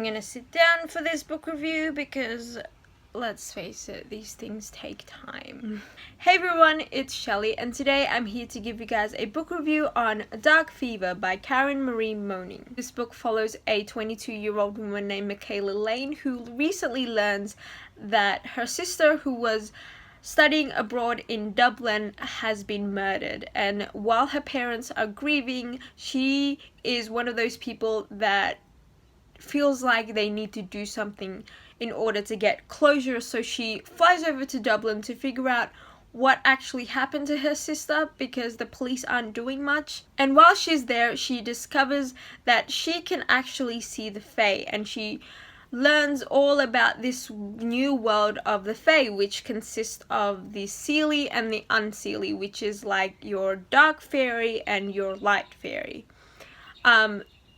I'm gonna sit down for this book review because, let's face it, these things take time. Hey everyone, it's Shelley, and today I'm here to give you guys a book review on Darkfever by Karen Marie Moning. This book follows a 22-year-old woman named Michaela Lane who recently learns that her sister, who was studying abroad in Dublin, has been murdered, and while her parents are grieving, she is one of those people that feels like they need to do something in order to get closure, so she flies over to Dublin to figure out what actually happened to her sister because the police aren't doing much. And while she's there, she discovers that she can actually see the Fae, and she learns all about this new world of the Fae, which consists of the Seelie and the Unseelie, which is like your dark fairy and your light fairy.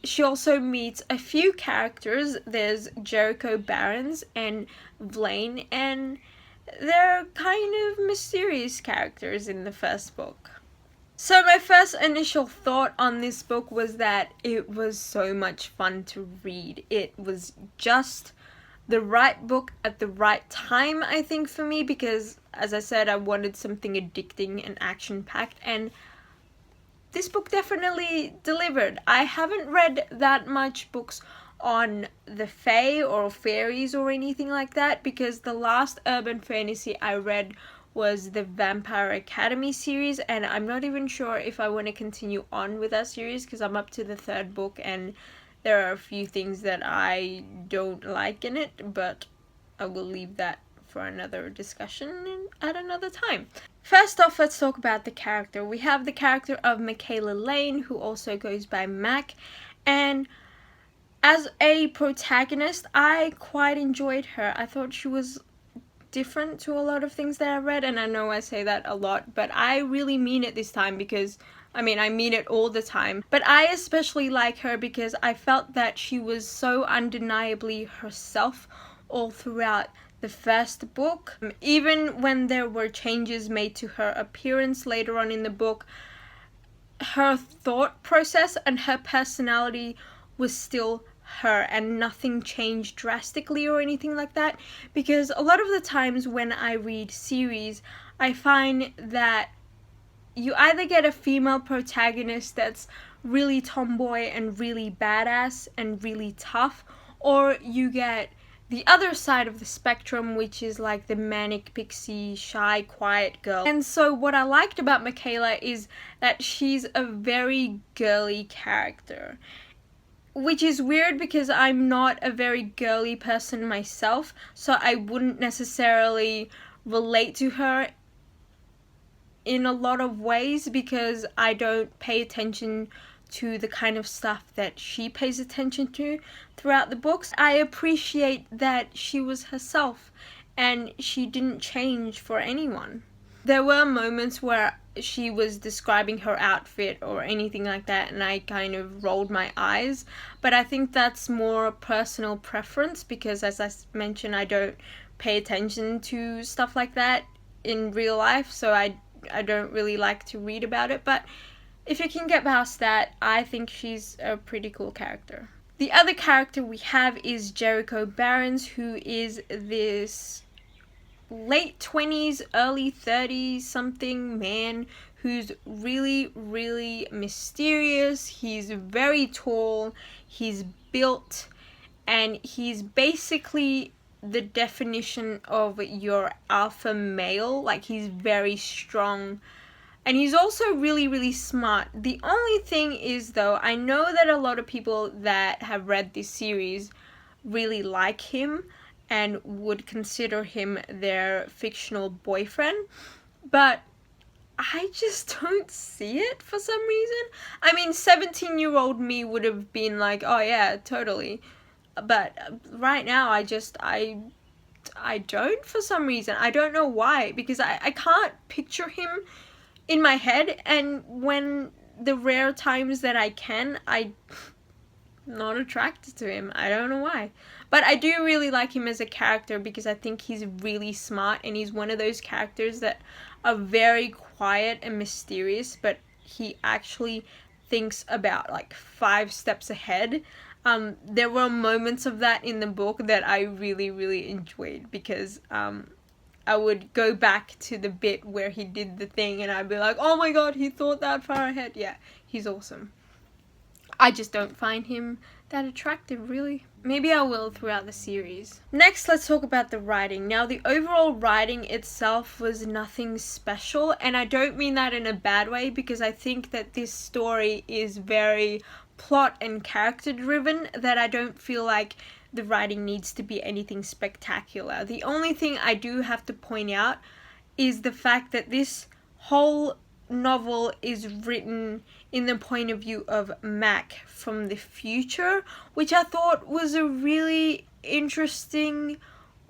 She also meets a few characters. There's Jericho Barons and Vlaine, and they're kind of mysterious characters in the first book. So my first initial thought on this book was that it was so much fun to read. It was just the right book at the right time, I think, for me, because, as I said, I wanted something addicting and action-packed, and this book definitely delivered. I haven't read that much books on the Fae or fairies or anything like that, because the last urban fantasy I read was the Vampire Academy series, and I'm not even sure if I want to continue on with that series because I'm up to the third book and there are a few things that I don't like in it, but I will leave that for another discussion at another time. First off, let's talk about the character. We have the character of Michaela Lane, who also goes by Mac, and as a protagonist, I quite enjoyed her. I thought she was different to a lot of things that I read, and I know I say that a lot, but I really mean it this time because, I mean it all the time, but I especially like her because I felt that she was so undeniably herself all throughout the first book. Even when there were changes made to her appearance later on in the book, her thought process and her personality was still her, and nothing changed drastically or anything like that, because a lot of the times when I read series, I find that you either get a female protagonist that's really tomboy and really badass and really tough, or you get the other side of the spectrum, which is like the manic pixie, shy, quiet girl. And so what I liked about Michaela is that she's a very girly character, which is weird because I'm not a very girly person myself, so I wouldn't necessarily relate to her in a lot of ways because I don't pay attention to the kind of stuff that she pays attention to throughout the books. I appreciate that she was herself and she didn't change for anyone. There were moments where she was describing her outfit or anything like that and I kind of rolled my eyes, but I think that's more personal preference because, as I mentioned, I don't pay attention to stuff like that in real life, so I don't really like to read about it, but if you can get past that, I think she's a pretty cool character. The other character we have is Jericho Barons, who is this late 20s, early 30s something man who's really, really mysterious. He's very tall, he's built, and he's basically the definition of your alpha male. Like, he's very strong. And he's also really, really smart. The only thing is, though, I know that a lot of people that have read this series really like him and would consider him their fictional boyfriend, but I just don't see it for some reason. I mean, 17-year-old me would have been like, oh yeah, totally. But right now, I don't for some reason. I don't know why, because I can't picture him in my head, and when the rare times that I can, I'm not attracted to him. I don't know why. But I do really like him as a character because I think he's really smart, and he's one of those characters that are very quiet and mysterious, but he actually thinks about like 5 steps ahead. There were moments of that in the book that I really enjoyed, because I would go back to the bit where he did the thing and I'd be like, oh my god, he thought that far ahead. Yeah, he's awesome. I just don't find him that attractive, really. Maybe I will throughout the series. Next, let's talk about the writing. Now, the overall writing itself was nothing special, and I don't mean that in a bad way, because I think that this story is very plot and character driven, that I don't feel like the writing needs to be anything spectacular. The only thing I do have to point out is the fact that this whole novel is written in the point of view of Mac from the future, which I thought was a really interesting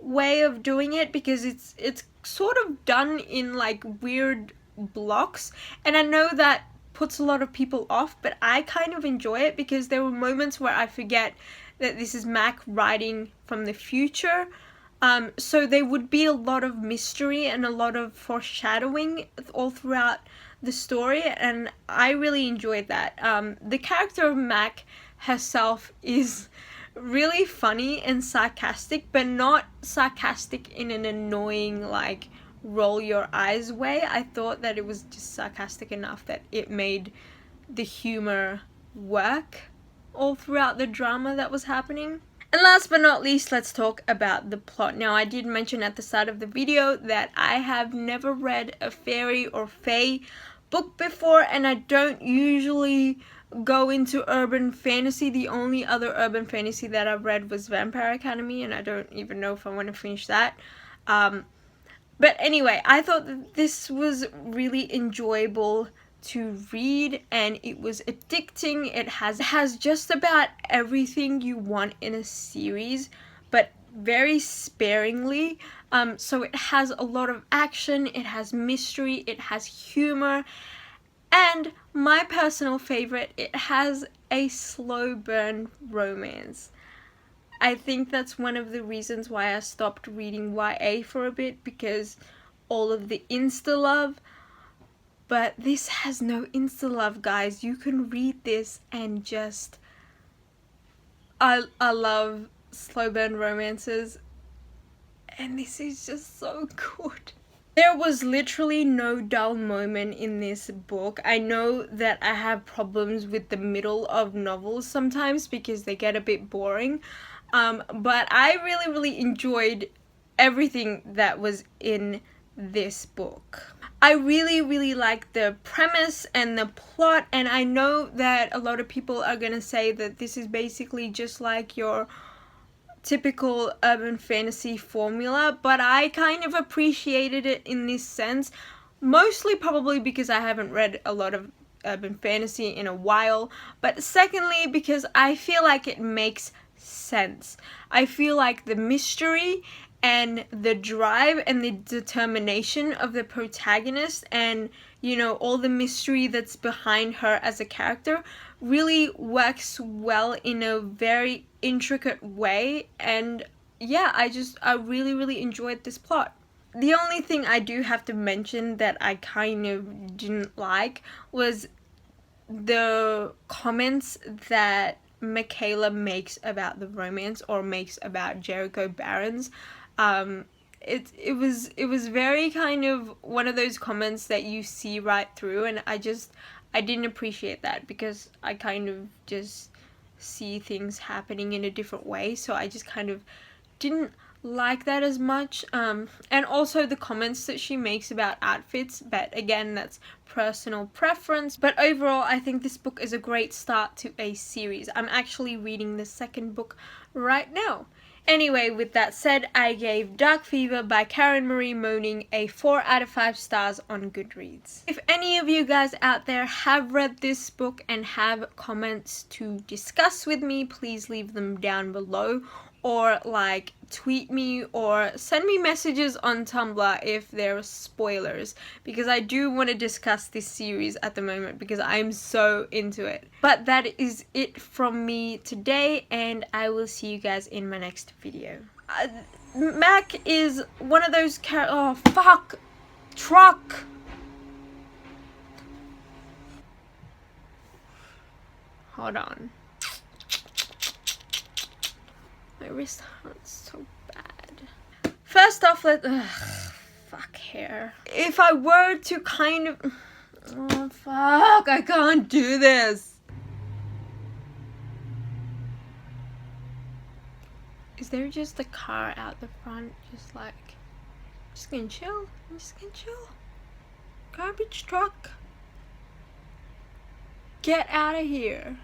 way of doing it, because it's sort of done in like weird blocks, and I know that puts a lot of people off, but I kind of enjoy it, because there were moments where I forget that this is Mac writing from the future. So there would be a lot of mystery and a lot of foreshadowing all throughout the story, and I really enjoyed that. The character of Mac herself is really funny and sarcastic, but not sarcastic in an annoying, like, roll your eyes way. I thought that it was just sarcastic enough that it made the humor work all throughout the drama that was happening. And last but not least, let's talk about the plot. Now, I did mention at the start of the video that I have never read a fairy or fae book before, and I don't usually go into urban fantasy. The only other urban fantasy that I've read was Vampire Academy, and I don't even know if I want to finish that. But anyway, I thought that this was really enjoyable to read, and it was addicting. It has just about everything you want in a series, but very sparingly. So it has a lot of action, it has mystery, it has humor, and my personal favorite, it has a slow burn romance. I think that's one of the reasons why I stopped reading YA for a bit, because all of the insta love. But this has no insta-love, guys. You can read this and just... I love slow burn romances. And this is just so good. There was literally no dull moment in this book. I know that I have problems with the middle of novels sometimes because they get a bit boring. But I really enjoyed everything that was in this book. I really like the premise and the plot, and I know that a lot of people are gonna say that this is basically just like your typical urban fantasy formula, but I kind of appreciated it in this sense, mostly probably because I haven't read a lot of urban fantasy in a while, but secondly because I feel like it makes sense. I feel like the mystery and the drive and the determination of the protagonist, and you know, all the mystery that's behind her as a character really works well in a very intricate way. And yeah, I really enjoyed this plot. The only thing I do have to mention that I kind of didn't like was the comments that Michaela makes about the romance, or makes about Jericho Barons. It was very kind of one of those comments that you see right through, and I didn't appreciate that, because I kind of just see things happening in a different way, so I just kind of didn't like that as much. And also the comments that she makes about outfits, but again, that's personal preference. But overall, I think this book is a great start to a series. I'm actually reading the second book right now. Anyway, with that said, I gave Darkfever by Karen Marie Moning a 4 out of 5 stars on Goodreads. If any of you guys out there have read this book and have comments to discuss with me, please leave them down below, or like tweet me or send me messages on Tumblr if there are spoilers, because I do want to discuss this series at the moment because I'm so into it. But that is it from me today, and I will see you guys in my next video. Mac is one of those oh fuck, truck. Hold on. My wrist hurts so bad. First off, fuck hair. If I were to kind of, oh fuck, I can't do this. Is there just a car out the front, just like, just gonna chill? I'm just gonna chill. Garbage truck. Get out of here.